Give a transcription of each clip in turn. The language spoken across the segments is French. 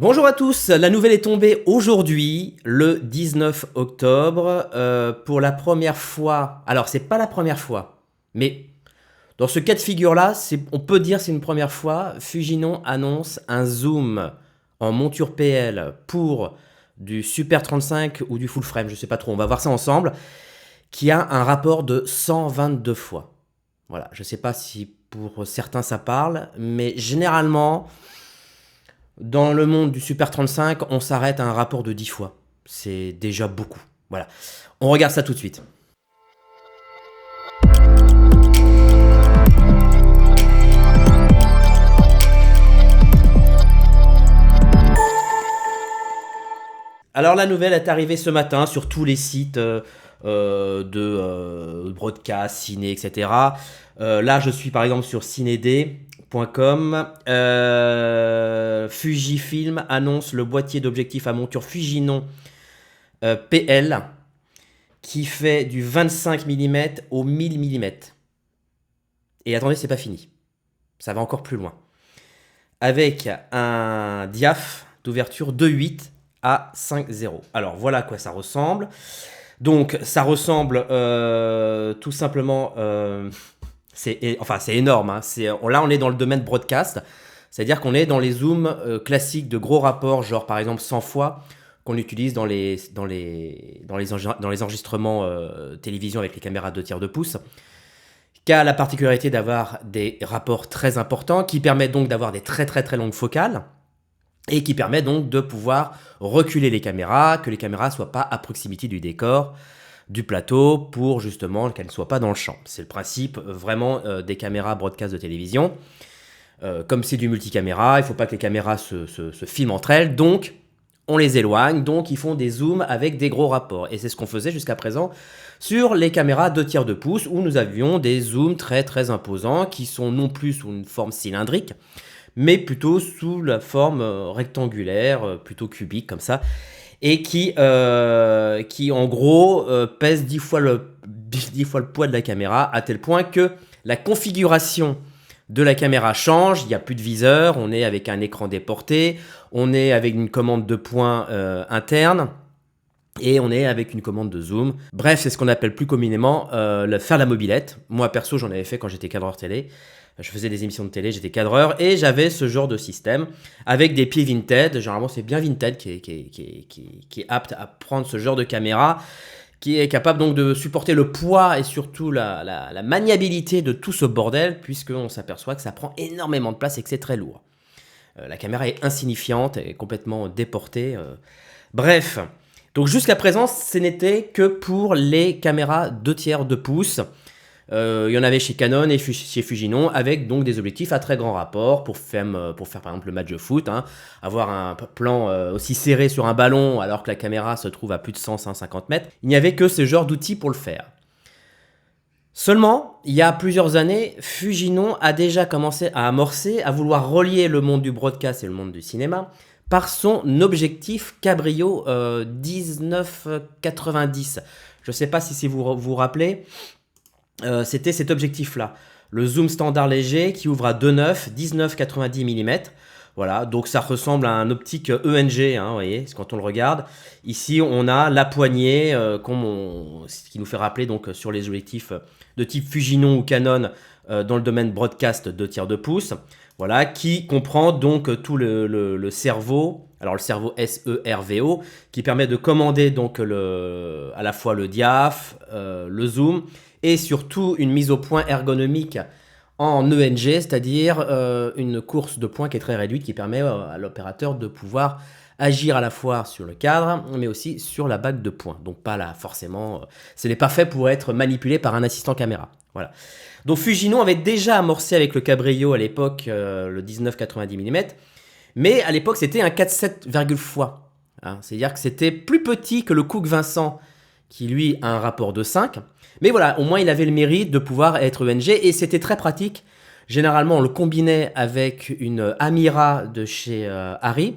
Bonjour à tous, la nouvelle est tombée aujourd'hui, le 19 octobre, pour la première fois. Alors, c'est pas la première fois, mais dans ce cas de figure-là, on peut dire c'est une première fois. Fujinon annonce un zoom en monture PL pour du Super 35 ou du full frame, je sais pas trop, on va voir ça ensemble, qui a un rapport de 122 fois. Voilà, je sais pas si pour certains ça parle, mais généralement, dans le monde du Super 35, on s'arrête à un rapport de 10 fois. C'est déjà beaucoup. Voilà. On regarde ça tout de suite. Alors la nouvelle est arrivée ce matin sur tous les sites de broadcast, ciné, etc. Là, je suis par exemple sur cinéd.com. Fujifilm annonce le boîtier d'objectif à monture Fujinon PL qui fait du 25 mm au 1000 mm. Et attendez, c'est pas fini. Ça va encore plus loin. Avec un diaph d'ouverture 2.8 à 5.0. Alors voilà à quoi ça ressemble. Donc ça ressemble tout simplement... c'est énorme. Hein. Là, on est dans le domaine broadcast. C'est-à-dire qu'on est dans les zooms classiques de gros rapports, genre par exemple 100 fois, qu'on utilise dans les enregistrements télévision avec les caméras 2 tiers de pouce, qui a la particularité d'avoir des rapports très importants, qui permettent donc d'avoir des très très très longues focales, et qui permet donc de pouvoir reculer les caméras, que les caméras ne soient pas à proximité du décor, du plateau, pour justement qu'elles ne soient pas dans le champ. C'est le principe vraiment des caméras broadcast de télévision. Comme c'est du multicaméra, il ne faut pas que les caméras se filment entre elles, donc on les éloigne, donc ils font des zooms avec des gros rapports. Et c'est ce qu'on faisait jusqu'à présent sur les caméras 2 tiers de pouce, où nous avions des zooms très très imposants, qui sont non plus sous une forme cylindrique, mais plutôt sous la forme rectangulaire, plutôt cubique comme ça, et qui en gros pèse 10 fois le poids de la caméra, à tel point que la configuration de la caméra change. Il n'y a plus de viseur, on est avec un écran déporté, on est avec une commande de point interne, et on est avec une commande de zoom. Bref, c'est ce qu'on appelle plus communément faire la mobilette. Moi perso, j'en avais fait quand j'étais cadreur télé. Je faisais des émissions de télé, j'étais cadreur, et j'avais ce genre de système avec des pieds Vinted. Généralement, c'est bien Vinted qui est apte à prendre ce genre de caméra, qui est capable donc de supporter le poids et surtout la maniabilité de tout ce bordel, puisqu'on s'aperçoit que ça prend énormément de place et que c'est très lourd. La caméra est insignifiante et complètement déportée. Bref, donc jusqu'à présent, ce n'était que pour les caméras 2 tiers de pouce. Il y en avait chez Canon et chez Fujinon, avec donc des objectifs à très grand rapport pour faire par exemple le match de foot, hein, avoir un plan aussi serré sur un ballon alors que la caméra se trouve à plus de 100-150 mètres. Il n'y avait que ce genre d'outils pour le faire. Seulement, il y a plusieurs années, Fujinon a déjà commencé à amorcer, à vouloir relier le monde du broadcast et le monde du cinéma par son objectif Cabrio 1990. Je ne sais pas si vous vous rappelez. C'était cet objectif-là. Le zoom standard léger qui ouvre à 2.9, 19-90 mm. Voilà, donc ça ressemble à un optique ENG, hein, vous voyez, quand on le regarde. Ici, on a la poignée, ce qui nous fait rappeler donc sur les objectifs de type Fujinon ou Canon dans le domaine broadcast 2 tiers de pouce. Voilà, qui comprend donc tout le cerveau. Alors le cerveau SERVO, qui permet de commander donc à la fois le diaph, le zoom, et surtout une mise au point ergonomique en ENG, c'est-à-dire une course de points qui est très réduite, qui permet à l'opérateur de pouvoir agir à la fois sur le cadre, mais aussi sur la bague de points. Donc pas là, forcément, ce n'est pas fait pour être manipulé par un assistant caméra. Voilà. Donc Fujinon avait déjà amorcé avec le Cabrio à l'époque le 19-90 mm, mais à l'époque c'était un 4.7 fois. Hein, c'est-à-dire que c'était plus petit que le Cooke Vincent, qui lui a un rapport de 5. Mais voilà, au moins il avait le mérite de pouvoir être ENG, et c'était très pratique. Généralement, on le combinait avec une Amira de chez Arri,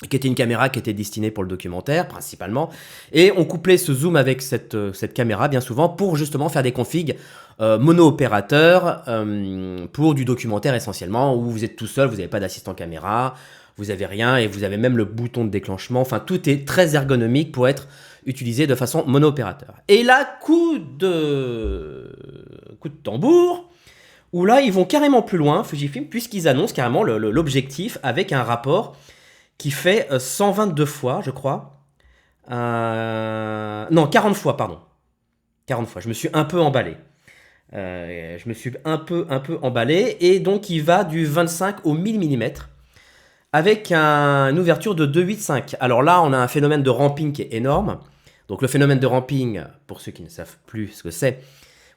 qui était une caméra qui était destinée pour le documentaire principalement, et on couplait ce zoom avec cette caméra bien souvent pour justement faire des configs mono-opérateurs pour du documentaire essentiellement, où vous êtes tout seul, vous n'avez pas d'assistant caméra, vous avez rien et vous avez même le bouton de déclenchement. Enfin, tout est très ergonomique pour être utilisé de façon mono-opérateur. Et là, coup de tambour, où là, ils vont carrément plus loin, Fujifilm, puisqu'ils annoncent carrément l'objectif avec un rapport qui fait 122 fois, je crois. Non, 40 fois, pardon. 40 fois, je me suis un peu emballé. Et donc il va du 25 au 1000 mm avec une ouverture de 2,8,5. Alors là, on a un phénomène de ramping qui est énorme. Donc le phénomène de ramping, pour ceux qui ne savent plus ce que c'est,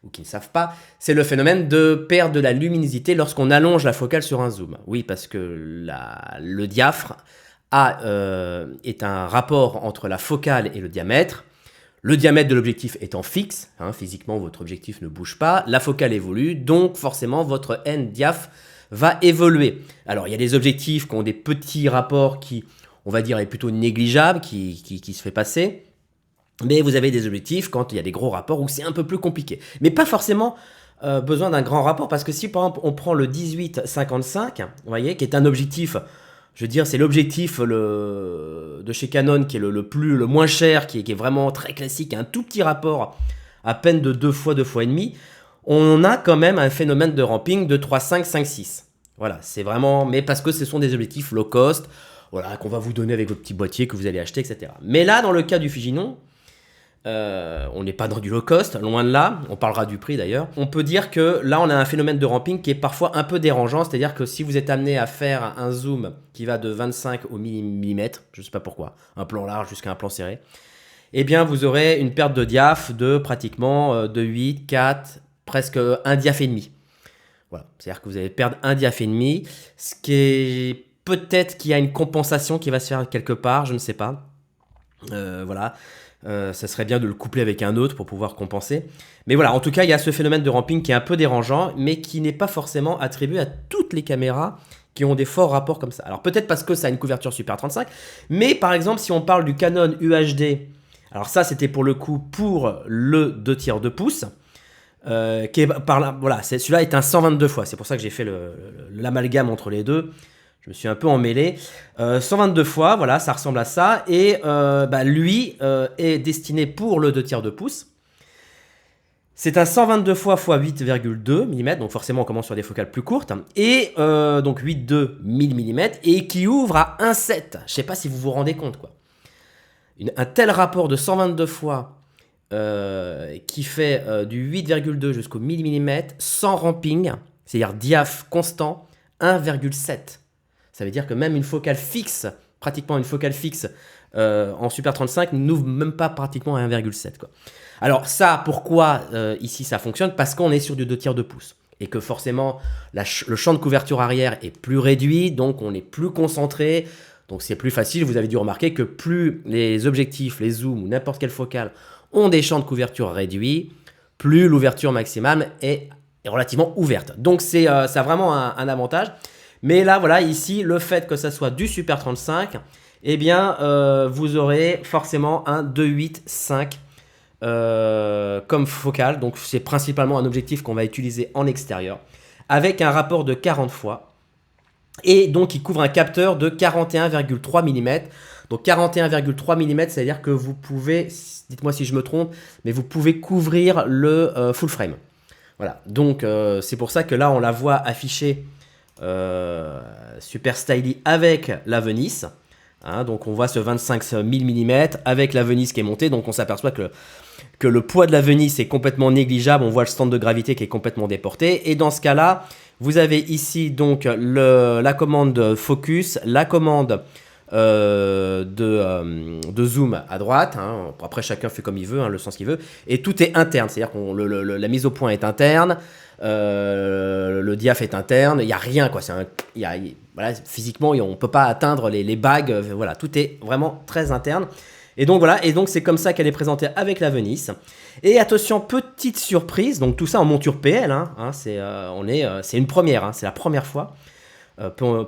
ou qui ne savent pas, c'est le phénomène de perte de la luminosité lorsqu'on allonge la focale sur un zoom. Oui, parce que le diaphragme est un rapport entre la focale et le diamètre. Le diamètre de l'objectif étant fixe, physiquement votre objectif ne bouge pas, la focale évolue, donc forcément votre N-diaph va évoluer. Alors il y a des objectifs qui ont des petits rapports qui, on va dire, est plutôt négligeable, qui se fait passer. Mais vous avez des objectifs quand il y a des gros rapports où c'est un peu plus compliqué. Mais pas forcément besoin d'un grand rapport, parce que si par exemple on prend le 18-55, vous voyez, qui est un objectif, je veux dire, c'est l'objectif de chez Canon qui est le moins cher, qui est vraiment très classique, un tout petit rapport à peine de 2 fois, 2 fois et demi, on a quand même un phénomène de ramping de 3,5, 5,6. Voilà, c'est vraiment, mais parce que ce sont des objectifs low cost, voilà, qu'on va vous donner avec votre petit boîtier que vous allez acheter, etc. Mais là, dans le cas du Fujinon, on n'est pas dans du low cost, loin de là, on parlera du prix d'ailleurs. On peut dire que là on a un phénomène de ramping qui est parfois un peu dérangeant, c'est-à-dire que si vous êtes amené à faire un zoom qui va de 25 au millimètre, je ne sais pas pourquoi, un plan large jusqu'à un plan serré, eh bien vous aurez une perte de diaph de pratiquement de 8, 4, presque un diaph et demi. Voilà, c'est-à-dire que vous allez perdre un diaph et demi, ce qui est peut-être qu'il y a une compensation qui va se faire quelque part, je ne sais pas. Voilà. Ça serait bien de le coupler avec un autre pour pouvoir compenser. Mais voilà, en tout cas, il y a ce phénomène de ramping qui est un peu dérangeant, mais qui n'est pas forcément attribué à toutes les caméras qui ont des forts rapports comme ça. Alors peut-être parce que ça a une couverture Super 35, mais par exemple, si on parle du Canon UHD, alors ça, c'était pour le coup pour le 2/3 de pouce, qui est par là, voilà, celui-là est un 122 fois. C'est pour ça que j'ai fait l'amalgame entre les deux. Je me suis un peu emmêlé. 122 fois, voilà, ça ressemble à ça. Et lui est destiné pour le 2/3 de pouce. C'est un 122 fois x 8,2 mm, donc forcément on commence sur des focales plus courtes. Et donc 8,2 1000 mm, et qui ouvre à 1,7. Je ne sais pas si vous vous rendez compte, quoi. Un tel rapport de 122 fois qui fait du 8,2 jusqu'au 1000 mm sans ramping, c'est-à-dire diaph constant, 1,7. Ça veut dire que même une focale fixe, pratiquement une focale fixe en Super 35 n'ouvre même pas pratiquement à 1,7. Quoi. Alors ça, pourquoi ici ça fonctionne? Parce qu'on est sur du 2/3 de pouce. Et que forcément, le champ de couverture arrière est plus réduit, donc on est plus concentré. Donc c'est plus facile, vous avez dû remarquer que plus les objectifs, les zooms ou n'importe quelle focale ont des champs de couverture réduits, plus l'ouverture maximale est relativement ouverte. Donc ça a vraiment un avantage. Mais là, voilà, ici, le fait que ça soit du Super 35, eh bien, vous aurez forcément un 2.8.5 comme focale. Donc, c'est principalement un objectif qu'on va utiliser en extérieur, avec un rapport de 40 fois. Et donc, il couvre un capteur de 41,3 mm. Donc, 41,3 mm, c'est-à-dire que vous pouvez, dites-moi si je me trompe, mais vous pouvez couvrir le full frame. Voilà, donc c'est pour ça que là, on la voit affichée super styly avec la Venice, donc on voit ce 25 000 mm avec la Venice qui est montée, donc on s'aperçoit que le poids de la Venice est complètement négligeable, on voit le centre de gravité qui est complètement déporté, et dans ce cas là vous avez ici donc la commande focus, la commande de zoom à droite, après chacun fait comme il veut, le sens qu'il veut, et tout est interne, c'est à dire que la mise au point est interne, le diaph est interne, il n'y a rien, quoi. Voilà, physiquement on ne peut pas atteindre les bagues, voilà, tout est vraiment très interne. Et donc voilà, et donc c'est comme ça qu'elle est présentée avec la Venice. Et attention, petite surprise, donc tout ça en monture PL, c'est une première, c'est la première fois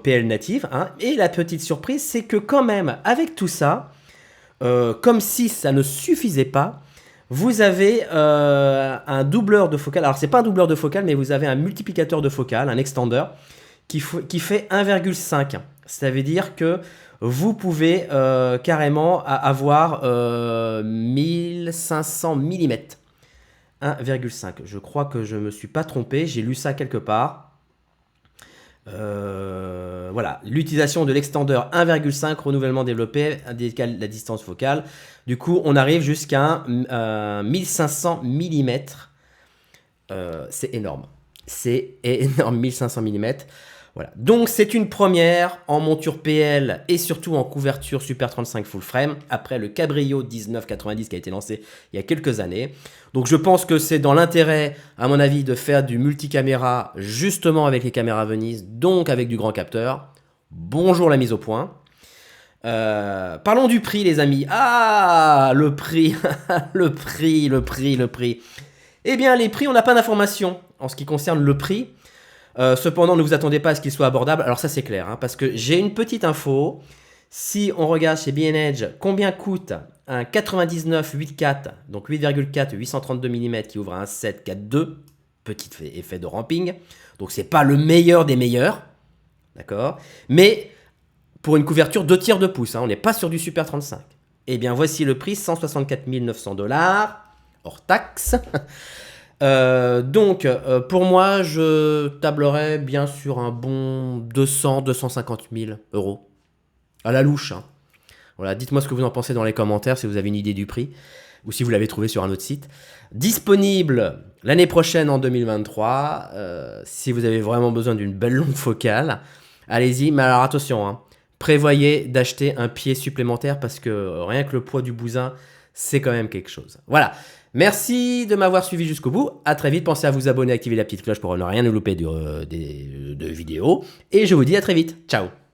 PL native. Et la petite surprise, c'est que quand même, avec tout ça, comme si ça ne suffisait pas, vous avez un doubleur de focale. Alors, c'est pas un doubleur de focale, mais vous avez un multiplicateur de focale, un extender, qui fait 1,5. Ça veut dire que vous pouvez carrément avoir 1500 mm. 1,5. Je crois que je ne me suis pas trompé, j'ai lu ça quelque part. Voilà, l'utilisation de l'extendeur 1,5 renouvellement développé indique la distance focale. Du coup, on arrive jusqu'à 1500 mm. C'est énorme. C'est énorme, 1500 mm. Voilà. Donc, c'est une première en monture PL et surtout en couverture Super 35 full frame après le Cabrio 1990 qui a été lancé il y a quelques années. Donc, je pense que c'est dans l'intérêt, à mon avis, de faire du multicaméra justement avec les caméras Venise, donc avec du grand capteur. Bonjour la mise au point. Parlons du prix, les amis. Ah, le prix, le prix. Eh bien, les prix, on n'a pas d'informations en ce qui concerne le prix. Cependant, ne vous attendez pas à ce qu'il soit abordable. Alors ça, c'est clair, hein, parce que j'ai une petite info. Si on regarde chez B&Edge, combien coûte un 99 8.4, donc 8,4, 832 mm qui ouvre un 7 4.2, petit effet de ramping. Donc, c'est pas le meilleur des meilleurs, d'accord. Mais pour une couverture 2 tiers de pouce, hein, on n'est pas sur du Super 35. Eh bien, voici le prix, 164 900 $, hors taxe. Donc, pour moi, je tablerais bien sur un bon 200-250 000 €. À la louche. Hein. Voilà, dites-moi ce que vous en pensez dans les commentaires si vous avez une idée du prix ou si vous l'avez trouvé sur un autre site. Disponible l'année prochaine en 2023. Si vous avez vraiment besoin d'une belle longue focale, allez-y. Mais alors attention, hein, prévoyez d'acheter un pied supplémentaire parce que rien que le poids du bousin, c'est quand même quelque chose. Voilà. Merci de m'avoir suivi jusqu'au bout. À très vite. Pensez à vous abonner, activer la petite cloche pour ne rien louper de vidéos. Et je vous dis à très vite. Ciao.